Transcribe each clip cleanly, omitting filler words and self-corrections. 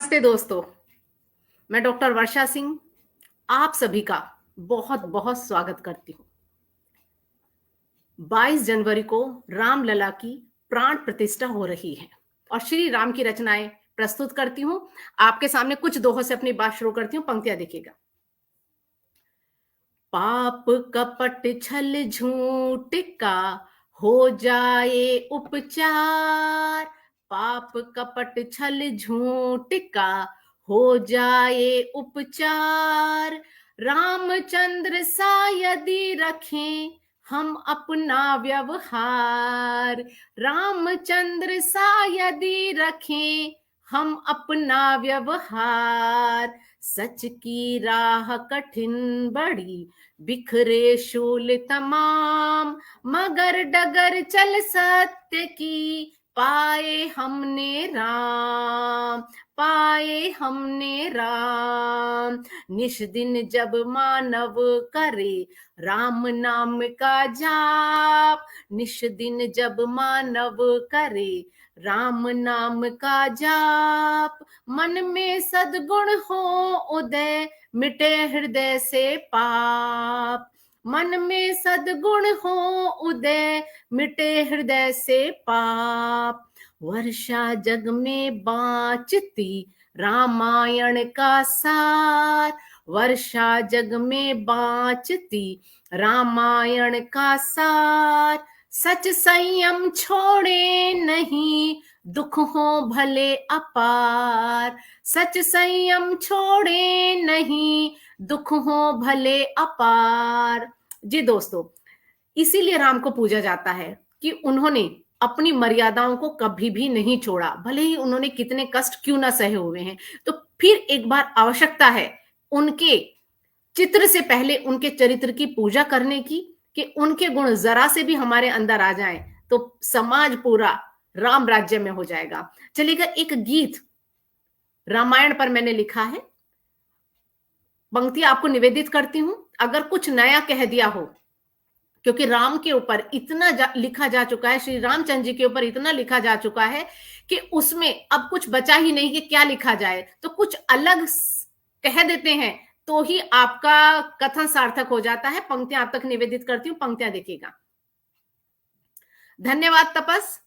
नमस्ते दोस्तों, मैं डॉक्टर वर्षा सिंह आप सभी का बहुत-बहुत स्वागत करती हूँ। 22 जनवरी को रामलला की प्राण प्रतिष्ठा हो रही है और श्री राम की रचनाएँ प्रस्तुत करती हूँ। आपके सामने कुछ दोहों से अपनी बात शुरू करती हूँ, पंक्तियाँ देखिएगा। पाप कपट छल झूठ का हो जाए उपचार, पाप कपट छल झूठ का हो जाए उपचार, रामचंद्र सा यदि रखें हम अपना व्यवहार, रामचंद्र सा यदि रखें हम अपना व्यवहार, सच की राह कठिन बड़ी बिखरे शूल तमाम, मगर डगर चल सत्य की पाए हमने राम, पाए हमने राम। निश दिन जब मानव करे राम नाम का जाप, निश दिन जब मानव करे राम नाम का जाप, मन में सद्गुण हो उदय मिटे हृदय से पाप, मन में सद्गुण हो उदय मिटे हृदय से पाप, वर्षा जग में बाँचती रामायण का सार, वर्षा जग में बाँचती रामायण का सार, सच संयम छोड़े नहीं दुख हो भले अपार, सच संयम छोड़े नहीं दुख हो भले अपार। जी दोस्तों, इसीलिए राम को पूजा जाता है कि उन्होंने अपनी मर्यादाओं को कभी भी नहीं छोड़ा, भले ही उन्होंने कितने कष्ट क्यों ना सहे हुए हैं। तो फिर एक बार आवश्यकता है उनके चित्र से पहले उनके चरित्र की पूजा करने की, कि उनके गुण जरा से भी हमारे अंदर आ जाएं तो समाज पूरा राम राज्य में हो जाएगा। चलिएगा, एक गीत रामायण पर मैंने लिखा है, पंक्ति आपको निवेदित करती हूं। अगर कुछ नया कह दिया हो, क्योंकि राम के ऊपर इतना लिखा जा चुका है, श्री रामचंद्र जी के ऊपर इतना लिखा जा चुका है कि उसमें अब कुछ बचा ही नहीं कि क्या लिखा जाए, तो कुछ अलग कह देते हैं तो ही आपका कथन सार्थक हो जाता है। पंक्तियां आप तक निवेदित करती हूँ, पंक्तियां देखिएगा। धन्यवाद तपस,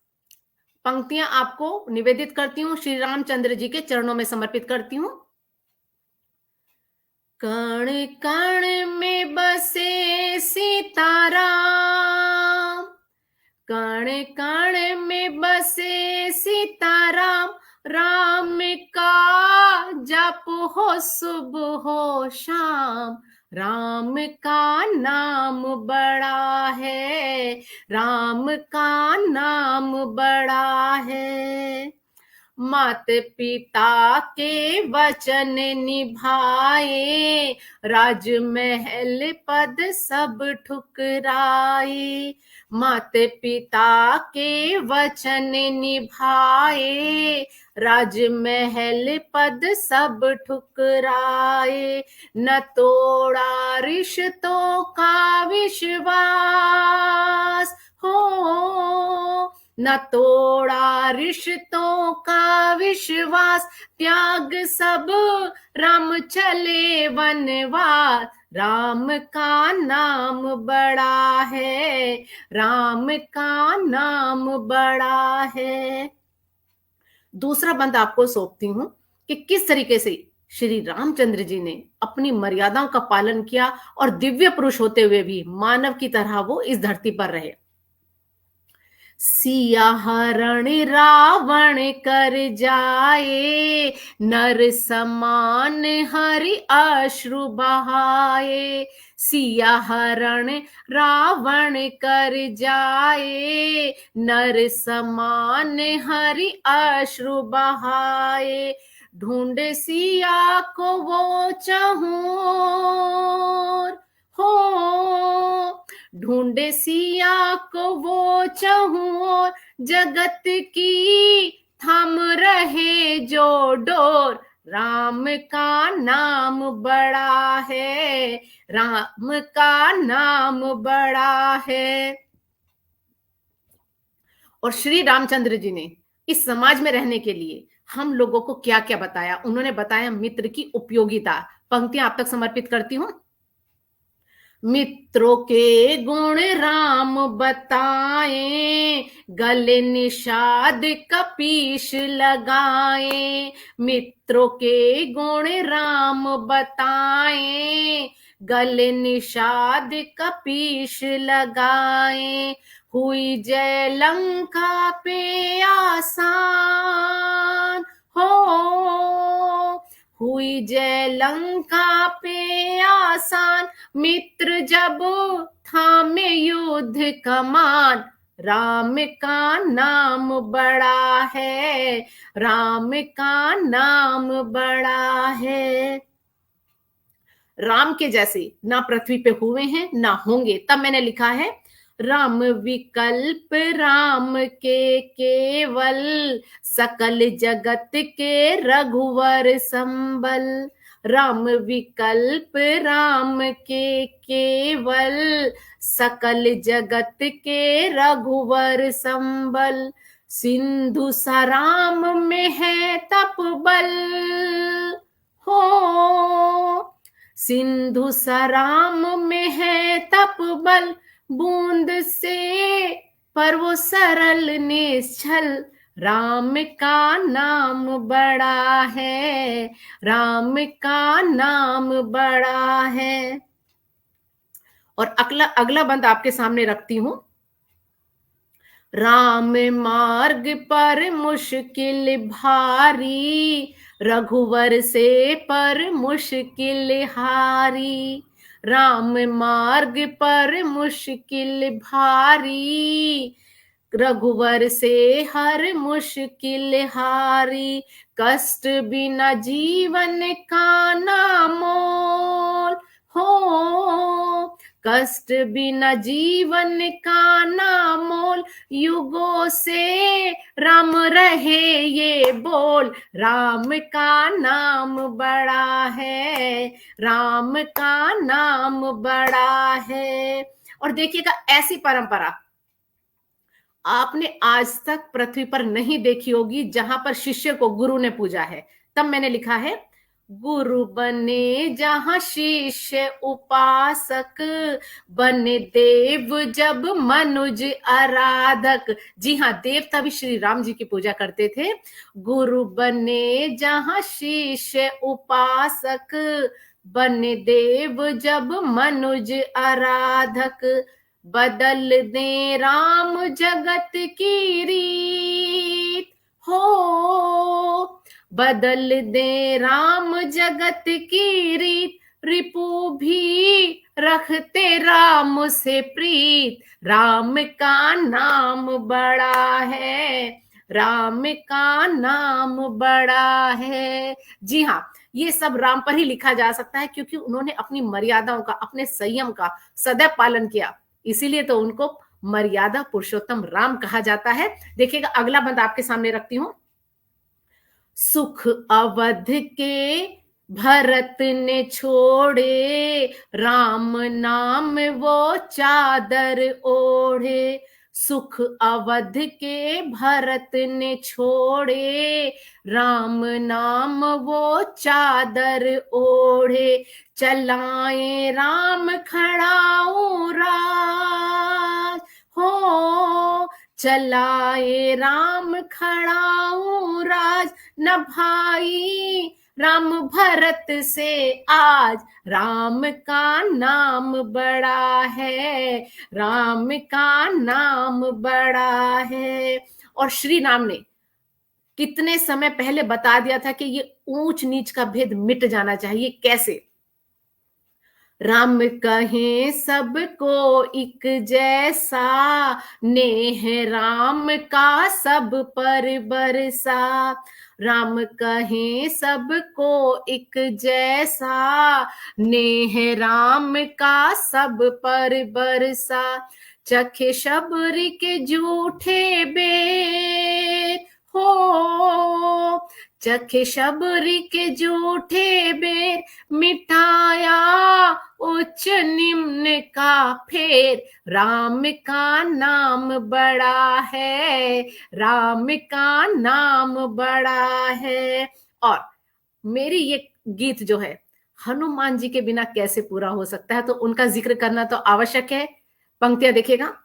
पंक्तियां आपको निवेदित करती हूँ, श्री रामचंद्र जी के चरणों में समर्पित करती हूँ। कण कण में बसे सीताराम, कण कण में बसे सीताराम, राम का जप हो सुबह हो शाम, राम का नाम बड़ा है, राम का नाम बड़ा है। मात पिता के वचन निभाए, राजमहल पद सब ठुकराए, मात पिता के वचन निभाए, राजमहल पद सब ठुकराए, न तोड़ा रिश्तों का विश्वास हो, न तोड़ा रिश्तों का विश्वास, त्याग सब राम चले वनवास, राम का नाम बड़ा है, राम का नाम बड़ा है। दूसरा बंद आपको सौंपती हूं कि किस तरीके से श्री रामचंद्र जी ने अपनी मर्यादाओं का पालन किया और दिव्य पुरुष होते हुए भी मानव की तरह वो इस धरती पर रहे। सिया हरण रावण कर जाए, नर समान हरि अश्रु बहाए, सिया हरण रावण कर जाए, नर समान हरि अश्रु बहाए, ढूंढ सिया को वो चहूर हो, ढूंढे सिया को वो चहूर, जगत की थम रहे जो डोर, राम का नाम बड़ा है, राम का नाम बड़ा है। और श्री रामचंद्र जी ने इस समाज में रहने के लिए हम लोगों को क्या क्या बताया? उन्होंने बताया मित्र की उपयोगिता। पंक्तियां आप तक समर्पित करती हूं। मित्रों के गुण राम बताए, गले निषाद कपीश लगाए। मित्रों के गुण राम बताए, गले निषाद कपीश लगाए। हुई जय लंका पे आसान हो, हुई जय लंका पे आसान। मित्र जब थामे युद्ध कमान, राम का नाम बड़ा है, राम का नाम बड़ा है। राम के जैसे ना पृथ्वी पे हुए हैं ना होंगे। तब मैंने लिखा है, राम विकल्प राम के केवल, सकल जगत के रघुवर संबल। राम विकल्प राम के केवल, सकल जगत के रघुवर संबल। सिंधु सराम में है तपबल हो, सिंधु सराम में है तपबल। बूंद से पर वो सरल निश्चल, राम का नाम बड़ा है, राम का नाम बड़ा है। और अगला अगला बंद आपके सामने रखती हूं। राम मार्ग पर मुश्किल भारी, रघुवर से पर मुश्किल हारी। राम मार्ग पर मुश्किल भारी, रघुवर से हर मुश्किल हारी। कष्ट बिना जीवन का ना मोल हो, कष्ट बिना जीवन का ना मोल। युगों से राम रहे ये बोल, राम का नाम बड़ा है, राम का नाम बड़ा है। और देखिएगा, ऐसी परंपरा आपने आज तक पृथ्वी पर नहीं देखी होगी जहां पर शिष्य को गुरु ने पूजा है। तब मैंने लिखा है, गुरु बने जहां शिष्य उपासक, बने देव जब मनुज आराधक। जी हाँ, देवता भी श्री राम जी की पूजा करते थे। गुरु बने जहां शिष्य उपासक, बने देव जब मनुज आराधक। बदल दे राम जगत की रीत हो, बदल दे राम जगत की रीत। रिपु भी रखते राम से प्रीत, राम का नाम बड़ा है, राम का नाम बड़ा है। जी हाँ, ये सब राम पर ही लिखा जा सकता है, क्योंकि उन्होंने अपनी मर्यादाओं का, अपने संयम का सदैव पालन किया। इसीलिए तो उनको मर्यादा पुरुषोत्तम राम कहा जाता है। देखिएगा, अगला बंद आपके सामने रखती हूं। सुख अवध के भरत ने छोड़े, राम नाम वो चादर ओढ़े। सुख अवध के भरत ने छोड़े, राम नाम वो चादर ओढ़े। चलाए राम खड़ाऊ राज हो, चलाए राम खड़ाऊ राज। न भाई राम भरत से आज, राम का नाम बड़ा है, राम का नाम बड़ा है। और श्री राम ने कितने समय पहले बता दिया था कि ये ऊंच नीच का भेद मिट जाना चाहिए। कैसे? राम कहें सबको एक जैसा, नेह राम का सब पर बरसा। राम कहें सबको एक जैसा, नेह राम का सब पर बरसा। चखे शबरी के झूठे बेर हो, चखे शबरी के जूठे बेर, मिटाया उच्च निम्न का फेर। राम का नाम बड़ा है, राम का नाम बड़ा है। और मेरी ये गीत जो है हनुमान जी के बिना कैसे पूरा हो सकता है, तो उनका जिक्र करना तो आवश्यक है। पंक्तियां देखिएगा।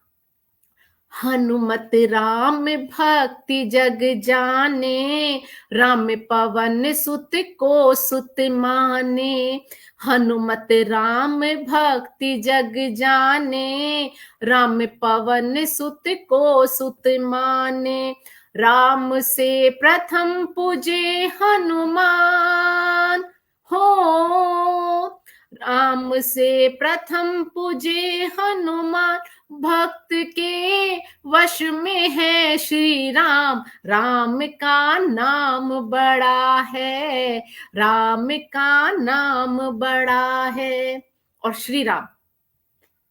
हनुमत राम भक्ति जग जाने, राम पवन सुत को सुत माने। हनुमत राम भक्ति जग जाने, राम पवन सुत को सुत माने। राम से प्रथम पूजे हनुमान हो, राम से प्रथम पूजे हनुमान। भक्त के वश में है श्री राम, राम का नाम बड़ा है, राम का नाम बड़ा है। और श्री राम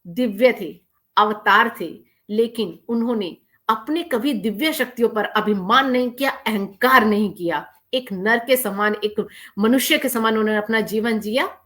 दिव्य थे, अवतार थे, लेकिन उन्होंने अपने कभी दिव्य शक्तियों पर अभिमान नहीं किया, अहंकार नहीं किया। एक नर के समान, एक मनुष्य के समान उन्होंने अपना जीवन जिया।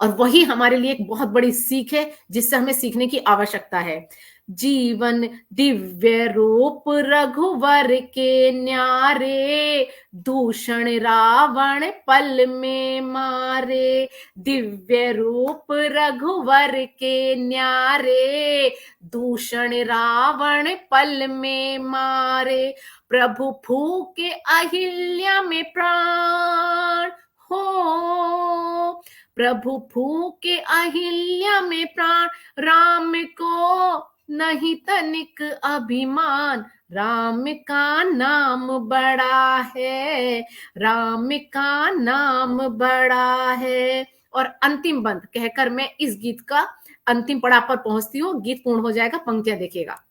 और वही हमारे लिए एक बहुत बड़ी सीख है, जिससे हमें सीखने की आवश्यकता है। जीवन दिव्य रूप रघुवर के न्यारे, दूषण रावण पल में मारे। दिव्य रूप रघुवर के न्यारे, दूषण रावण पल में मारे। प्रभु फूके अहिल्या में प्राण हो, प्रभु फूके अहिल्या में प्राण। राम को नहीं तनिक अभिमान, राम का नाम बड़ा है, राम का नाम बड़ा है। और अंतिम बंद कहकर मैं इस गीत का अंतिम पड़ाव पर पहुंचती हूँ। गीत पूर्ण हो जाएगा, पंक्तियां देखिएगा।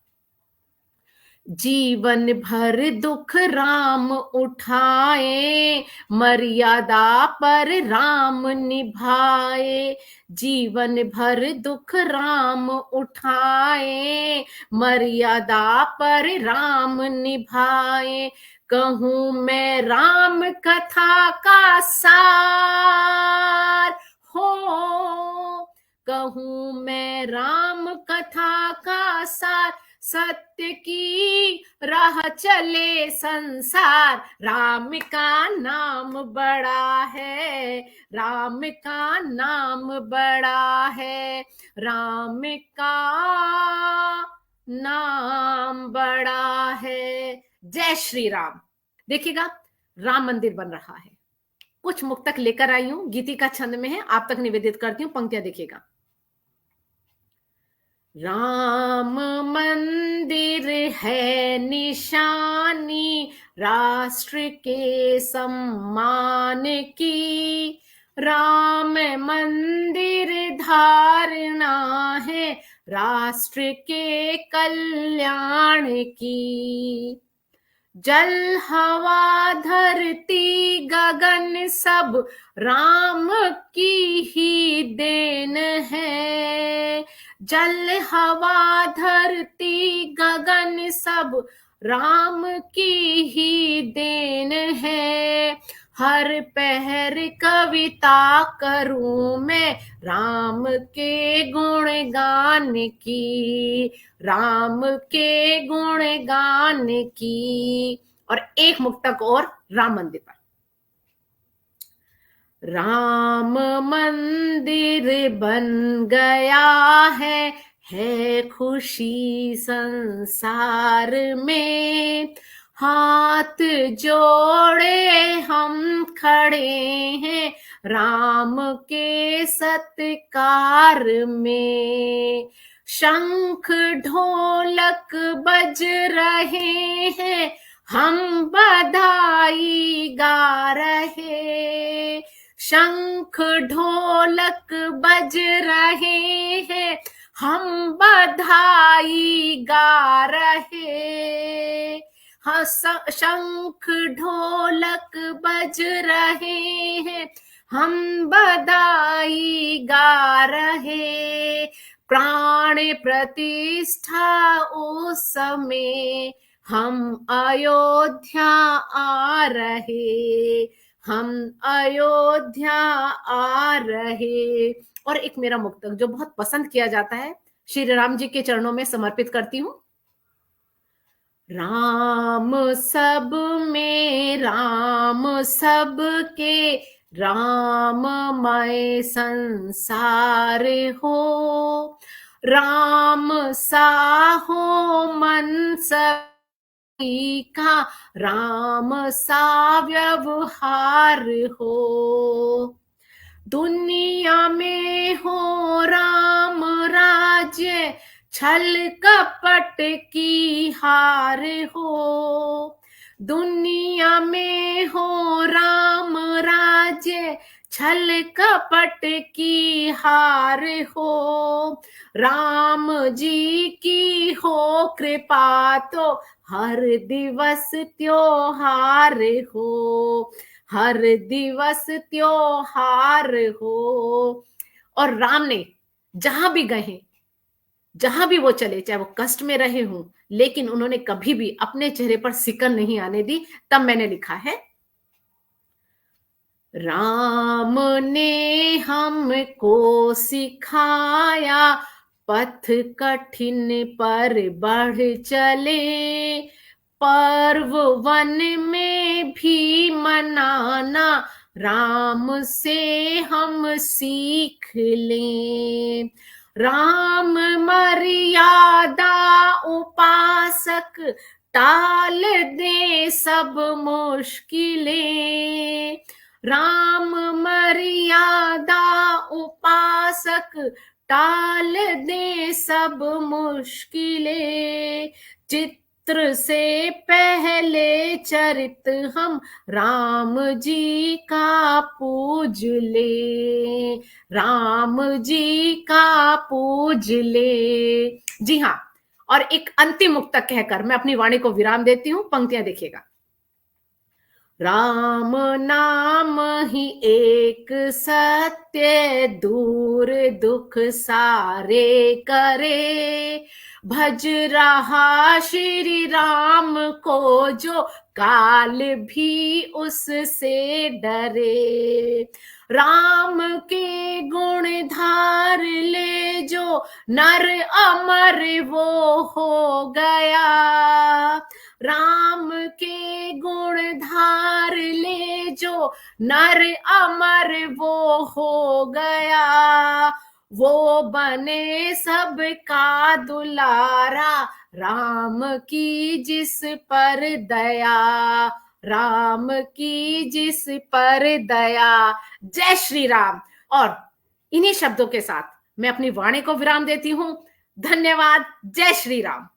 जीवन भर दुख राम उठाए, मर्यादा पर राम निभाए। जीवन भर दुख राम उठाए, मर्यादा पर राम निभाए। कहूं मैं राम कथा का सार हो, कहूं मैं राम कथा का सार। सत्य की राह चले संसार, राम का नाम बड़ा है, राम का नाम बड़ा है, राम का नाम बड़ा है। जय श्री राम। देखिएगा, राम मंदिर बन रहा है। कुछ मुक्तक लेकर आई हूं, गीति का छंद में है, आप तक निवेदित करती हूं। पंक्तियां देखिएगा। राम मंदिर है निशानी राष्ट्र के सम्मान की, राम मंदिर धारणा है राष्ट्र के कल्याण की। जल हवा धरती गगन सब राम की ही देन है। जल हवा धरती गगन सब राम की ही देन है। हर पहर कविता करूं मैं राम के गुणगान की, राम के गुणगान की। और एक मुक्तक और राम मंदिर पर। राम मंदिर बन गया है खुशी संसार में। हाथ जोड़े हम खड़े हैं राम के सत्कार में। शंख ढोलक बज रहे हैं, हम बधाई गा रहे। शंख ढोलक बज रहे हैं, हम बधाई गा रहे। हाँ, शंख ढोलक बज रहे हैं, हम बधाई गा रहे। प्राण प्रतिष्ठा उस समय हम अयोध्या आ रहे, हम अयोध्या आ रहे। और एक मेरा मुक्तक जो बहुत पसंद किया जाता है, श्री राम जी के चरणों में समर्पित करती हूँ। राम सब में राम सब के, राममय संसार हो। राम सा हो मन सभी का, राम सा व्यवहार हो। दुनिया में हो राम राज्य, छल कपट की हार हो। दुनिया में हो राम राज्य, छल कपट की हार हो। राम जी की हो कृपा तो हर दिवस त्योहार हो, हर दिवस त्योहार हो। और राम ने जहां भी गए हैं, जहां भी वो चले, चाहे वो कष्ट में रहे हों, लेकिन उन्होंने कभी भी अपने चेहरे पर सिकन नहीं आने दी। तब मैंने लिखा है, राम ने हमको सिखाया, पथ कठिन पर बढ़ चले। पर्व वन में भी मनाना, राम से हम सीख लें। राम मर्यादा उपासक, टाल दे सब मुश्किलें। राम मर्यादा उपासक, टाल दे सब मुश्किलें। चित्र से पहले चरित हम राम जी का पूज ले, राम जी का पूज ले। जी हाँ, और एक अंतिम मुक्तक कहकर मैं अपनी वाणी को विराम देती हूं। पंक्तियां देखिएगा। राम नाम ही एक सत्य, दूर दुख सारे करे। भज रहा श्री राम को जो, काल भी उससे डरे। राम के गुण धार ले जो, नर अमर वो हो गया। राम के गुण धार ले जो, नर अमर वो हो गया। वो बने सबका दुलारा, राम की जिस पर दया, राम की जिस पर दया। जय श्री राम। और इन्हीं शब्दों के साथ मैं अपनी वाणी को विराम देती हूं। धन्यवाद। जय श्री राम।